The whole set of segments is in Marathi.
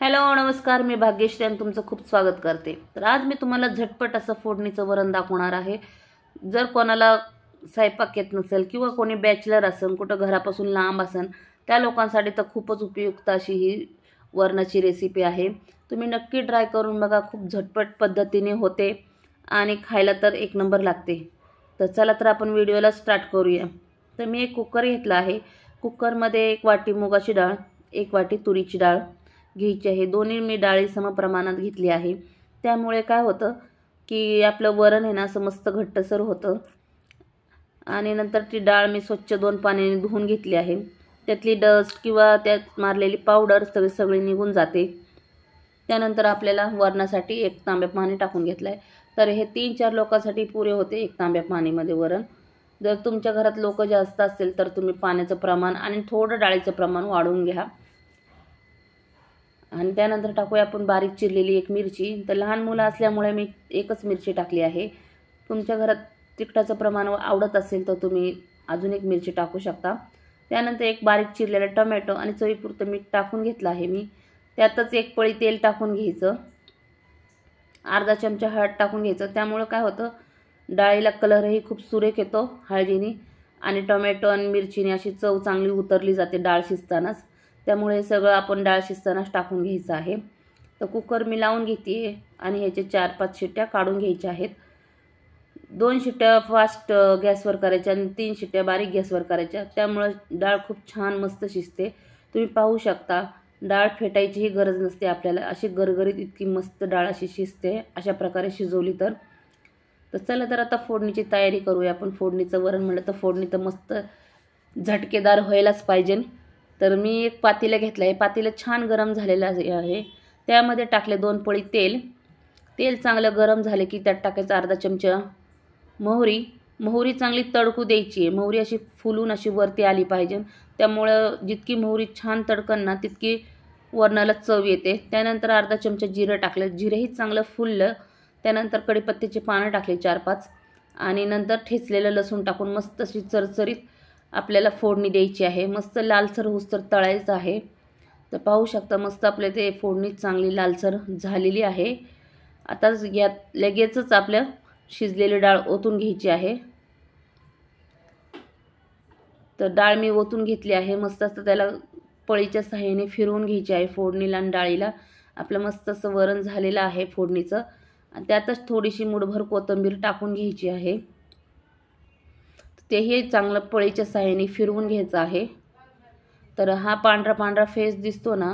हॅलो नमस्कार, मी भाग्यश्री आणि तुमचं खूप स्वागत करते। तर आज मी तुम्हाला झटपट असं फोडणीचं वरण दाखवणार आहे। जर कोणाला स्वयंपाक येत नसेल किंवा कोणी बॅचलर असेल, कुठं घरापासून लांब असेल, त्या लोकांसाठी तर खूपच उपयुक्त अशी ही वरणाची रेसिपी आहे। तुम्ही नक्की ट्राय करून बघा, खूप झटपट पद्धतीने होते आणि खायला तर एक नंबर लागते। तर चला तर आपण व्हिडिओला स्टार्ट करूया। तर मी एक कुकर घेतला आहे। कुकरमध्ये 1 वाटी मुगाची डाळ, 1 वाटी तुरीची डाळ घ्यायची आहे। दोन्ही मी डाळी समप्रमाणात घेतली आहे। त्यामुळे काय होतं की आपलं वरण आहे ना असं मस्त घट्टसर होतं। आणि नंतर ती डाळ मी स्वच्छ 2 पाण्याने धुवून घेतली आहे। त्यातली डस्ट किंवा त्यात मारलेली पावडर सगळी निघून जाते। त्यानंतर आपल्याला वरणासाठी 1 तांब्या पाणी टाकून घेतलं आहे। तर हे 3-4 लोकांसाठी पुरे होते 1 तांब्या पाणीमध्ये वरण। जर तुमच्या घरात लोक जास्त असतील तर तुम्ही पाण्याचं प्रमाण आणि थोडं डाळीचं प्रमाण वाढवून घ्या। आणि त्यानंतर टाकूया आपण बारीक चिरलेली 1 मिरची। तर लहान मुलं असल्यामुळे मी 1च मिरची टाकली आहे। तुमच्या घरात तिखटाचं प्रमाण आवडत असेल तर तुम्ही अजून 1 मिरची टाकू शकता। त्यानंतर 1 बारीक चिरलेला टोमॅटो आणि चवीपुरतं मीठ टाकून घेतलं आहे मी। त्यातच 1 पळी तेल टाकून घ्यायचं। अर्धा चमचा हळद टाकून घ्यायचं। त्यामुळे काय होतं, डाळीला कलरही खूप सुरेख येतो हळदीने आणि टोमॅटो आणि मिरचीने अशी चव चांगली उतरली जाते डाळ शिजतानाच। त्यामुळे हे सगळं आपण डाळ शिजतानाच टाकून घ्यायचं आहे। तर कुकर मी लावून घेते आणि ह्याचे 4-5 शिट्ट्या काढून घ्यायच्या आहेत। 2 शिट्ट्या फास्ट गॅसवर करायच्या आणि 3 शिट्ट्या बारीक गॅसवर करायच्या। त्यामुळे डाळ खूप छान मस्त शिजते। तुम्ही पाहू शकता, डाळ फेटायचीही गरज नसते आपल्याला, अशी गरगरीत इतकी मस्त डाळ अशी शिजते अशा प्रकारे शिजवली तर। चला तर आता फोडणीची तयारी करूया आपण। फोडणीचं वरण म्हटलं तर फोडणी तर मस्त झटकेदार व्हायलाच पाहिजे। तर मी 1 पातेलं घेतलं आहे। पातेलं छान गरम झालेलं आहे। त्यामध्ये टाकले 2 पळी तेल। तेल चांगलं गरम झाले की त्यात टाकायचं अर्धा चमचा मोहरी। मोहरी चांगली तडकू द्यायची आहे। मोहरी अशी फुलून अशी वरती आली पाहिजे। त्यामुळं जितकी मोहरी छान तडकन ना तितकी वरणाला चव येते। त्यानंतर अर्धा चमचा जिरं टाकलं। जिरंही चांगलं फुललं। त्यानंतर कढीपत्त्याची पानं टाकली 4-5 आणि नंतर ठेचलेलं लसूण टाकून मस्त अशी चरचरीत आपल्याला फोडणी द्यायची आहे। मस्त लालसर होईस्तोवर तळायचं आहे। तर पाहू शकता मस्त आपले ते फोडणी चांगली लालसर झालेली आहे। आता यात लगेचच आपल्या शिजलेली डाळ ओतून घ्यायची आहे। तर डाळ मी ओतून घेतली आहे। मस्त असं त्याला पळीच्या सहाय्याने फिरवून घ्यायची आहे फोडणीला आणि डाळीला। आपलं मस्त असं वरण झालेलं आहे फोडणीचं। आणि त्यातच थोडीशी मुठभर कोथिंबीर टाकून घ्यायची आहे। तेही चांगलं पळीच्या सहाय्याने फिरवून घ्यायचं आहे। तर हा पांढरा पांढरा फेस दिसतो ना,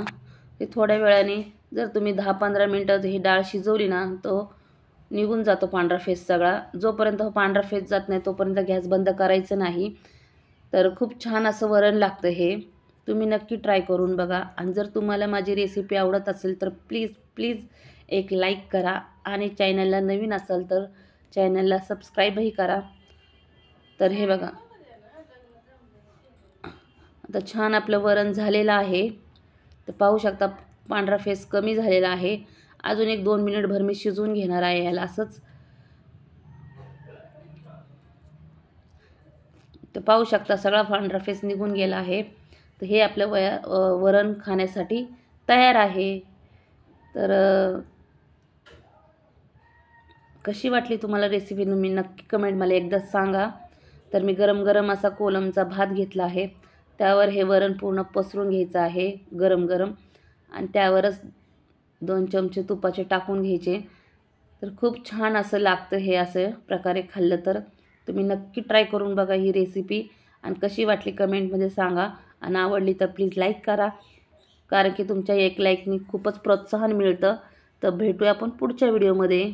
ते थोड्या वेळाने जर तुम्ही 10-15 मिनिटं ही डाळ शिजवली ना तो निघून जातो पांढरा फेस सगळा। जोपर्यंत पांढरा फेस जात नाही तोपर्यंत गॅस बंद करायचं नाही। तर खूप छान असं वरण लागतं हे। तुम्ही नक्की ट्राय करून बघा। आणि जर तुम्हाला माझी रेसिपी आवडत असेल तर प्लीज एक लाईक करा आणि चॅनलला नवीन असाल तर चॅनलला सबस्क्राईबही करा। तर हे बघा, आता छान आपलं वरण झालेलं आहे। तर पाहू शकता पांढरा फेस कमी झालेला आहे। अजून 1-2 मिनिटभर मी शिजवून घेणार आहे याला असंच। तर पाहू शकता सगळा पांढरा फेस निघून गेला आहे। तर हे आपलं वरण खाण्यासाठी तयार आहे। तर कशी वाटली तुम्हाला रेसिपी तुम्ही नक्की कमेंट मला एकदा सांगा। तर मी गरम गरम असा कोलमचा भात घेतला आहे। त्यावर हे वरण पूर्ण पसरून घ्यायचं आहे गरम गरम आणि त्यावरच 2 चमचे तुपाचे टाकून घ्यायचे। तर खूप छान असं लागतं हे असं प्रकारे खाल्लं तर। तुम्ही नक्की ट्राय करून बघा ही रेसिपी आणि कशी वाटली कमेंटमध्ये सांगा। आणि आवडली तर प्लीज लाईक करा, कारण की तुमच्या 1 लाईकनी खूपच प्रोत्साहन मिळतं। तर भेटूया आपण पुढच्या व्हिडिओमध्ये।